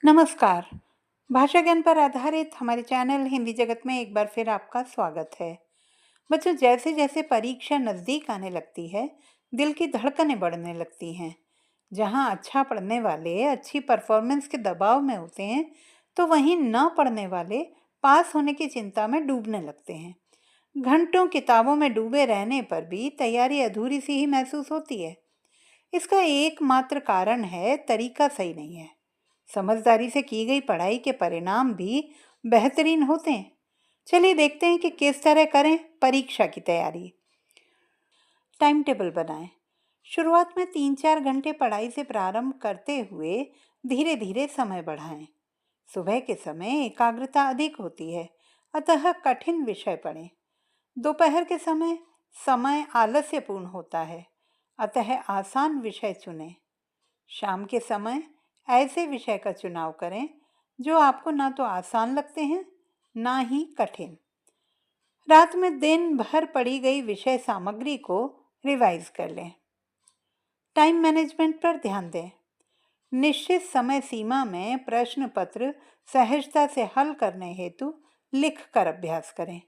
नमस्कार। भाषा ज्ञान पर आधारित हमारे चैनल हिंदी जगत में एक बार फिर आपका स्वागत है। बच्चों, जैसे जैसे परीक्षा नज़दीक आने लगती है, दिल की धड़कनें बढ़ने लगती हैं। जहां अच्छा पढ़ने वाले अच्छी परफॉर्मेंस के दबाव में होते हैं, तो वहीं न पढ़ने वाले पास होने की चिंता में डूबने लगते हैं। घंटों किताबों में डूबे रहने पर भी तैयारी अधूरी सी ही महसूस होती है। इसका एकमात्र कारण है तरीका सही नहीं है। समझदारी से की गई पढ़ाई के परिणाम भी बेहतरीन होते हैं। चलिए देखते हैं कि किस तरह करें परीक्षा की तैयारी। टाइम टेबल बनाएं। शुरुआत में 3-4 घंटे पढ़ाई से प्रारंभ करते हुए धीरे धीरे समय बढ़ाएं। सुबह के समय एकाग्रता अधिक होती है, अतः कठिन विषय पढ़ें। दोपहर के समय आलस्यपूर्ण होता है, अतः आसान विषय चुनें। शाम के समय ऐसे विषय का चुनाव करें जो आपको ना तो आसान लगते हैं, ना ही कठिन। रात में दिन भर पढ़ी गई विषय सामग्री को रिवाइज कर लें। टाइम मैनेजमेंट पर ध्यान दें। निश्चित समय सीमा में प्रश्न पत्र सहजता से हल करने हेतु लिख कर अभ्यास करें।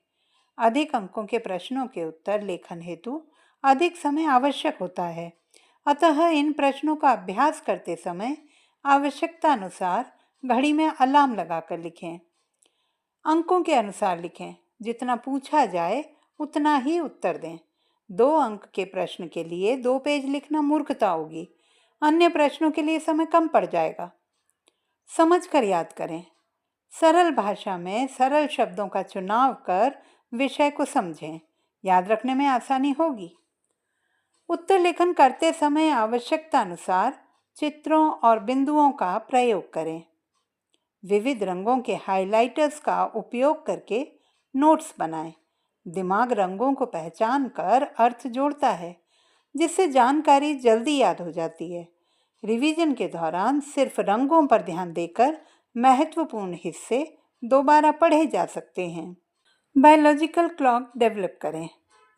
अधिक अंकों के प्रश्नों के उत्तर लेखन हेतु अधिक समय आवश्यक होता है, अतः इन प्रश्नों का अभ्यास करते समय आवश्यकता अनुसार घड़ी में अलार्म लगाकर लिखें। अंकों के अनुसार लिखें। जितना पूछा जाए उतना ही उत्तर दें। 2 अंक के प्रश्न के लिए 2 पेज लिखना मूर्खता होगी। अन्य प्रश्नों के लिए समय कम पड़ जाएगा। समझ कर याद करें। सरल भाषा में सरल शब्दों का चुनाव कर विषय को समझें। याद रखने में आसानी होगी। उत्तर लेखन करते समय आवश्यकता अनुसार चित्रों और बिंदुओं का प्रयोग करें। विविध रंगों के हाइलाइटर्स का उपयोग करके नोट्स बनाएं। दिमाग रंगों को पहचान कर अर्थ जोड़ता है, जिससे जानकारी जल्दी याद हो जाती है। रिवीजन के दौरान सिर्फ रंगों पर ध्यान देकर महत्वपूर्ण हिस्से दोबारा पढ़े जा सकते हैं। बायोलॉजिकल क्लॉक डेवलप करें।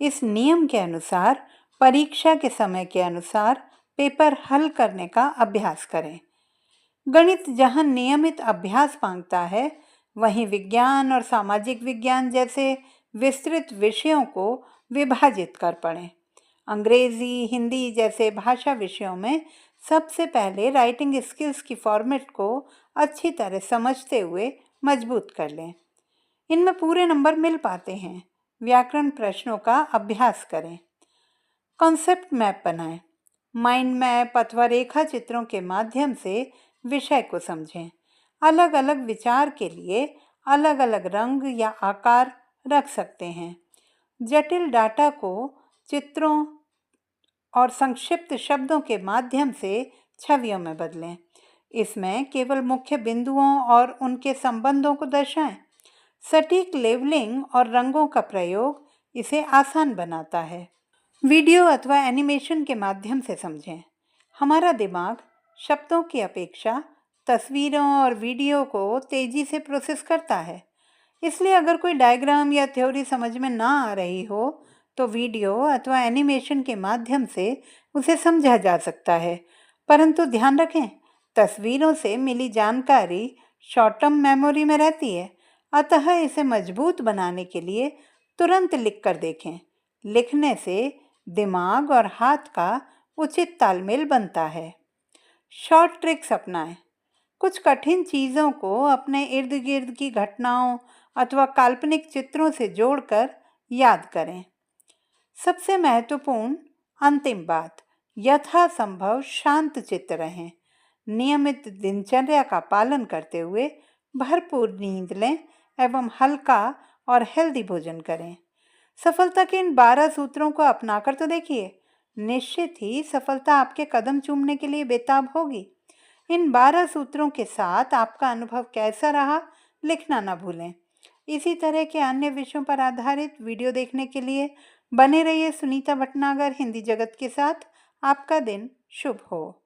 इस नियम के अनुसार परीक्षा के समय के अनुसार पेपर हल करने का अभ्यास करें। गणित जहां नियमित अभ्यास मांगता है, वहीं विज्ञान और सामाजिक विज्ञान जैसे विस्तृत विषयों को विभाजित कर पढ़ें। अंग्रेजी, हिंदी जैसे भाषा विषयों में सबसे पहले राइटिंग स्किल्स की फॉर्मेट को अच्छी तरह समझते हुए मजबूत कर लें। इनमें पूरे नंबर मिल पाते हैं। व्याकरण प्रश्नों का अभ्यास करें। कॉन्सेप्ट मैप बनाएं। माइंड मैप अथवा रेखा चित्रों के माध्यम से विषय को समझें। अलग अलग विचार के लिए अलग अलग रंग या आकार रख सकते हैं। जटिल डाटा को चित्रों और संक्षिप्त शब्दों के माध्यम से छवियों में बदलें। इसमें केवल मुख्य बिंदुओं और उनके संबंधों को दर्शाएं। सटीक लेबलिंग और रंगों का प्रयोग इसे आसान बनाता है। वीडियो अथवा एनिमेशन के माध्यम से समझें। हमारा दिमाग शब्दों की अपेक्षा तस्वीरों और वीडियो को तेजी से प्रोसेस करता है, इसलिए अगर कोई डायग्राम या थ्योरी समझ में ना आ रही हो तो वीडियो अथवा एनिमेशन के माध्यम से उसे समझा जा सकता है। परंतु ध्यान रखें, तस्वीरों से मिली जानकारी शॉर्ट टर्म मेमोरी में रहती है, अतः इसे मजबूत बनाने के लिए तुरंत लिख कर देखें। लिखने से दिमाग और हाथ का उचित तालमेल बनता है। शॉर्ट ट्रिक्स अपनाएं। कुछ कठिन चीज़ों को अपने इर्द गिर्द की घटनाओं अथवा काल्पनिक चित्रों से जोड़कर याद करें। सबसे महत्वपूर्ण अंतिम बात, यथासंभव शांत चित्त रहें। नियमित दिनचर्या का पालन करते हुए भरपूर नींद लें एवं हल्का और हेल्दी भोजन करें। सफलता के इन 12 सूत्रों को अपनाकर तो देखिए, निश्चित ही सफलता आपके कदम चूमने के लिए बेताब होगी। इन 12 सूत्रों के साथ आपका अनुभव कैसा रहा, लिखना ना भूलें। इसी तरह के अन्य विषयों पर आधारित वीडियो देखने के लिए बने रहिए सुनीता भटनागर हिंदी जगत के साथ। आपका दिन शुभ हो।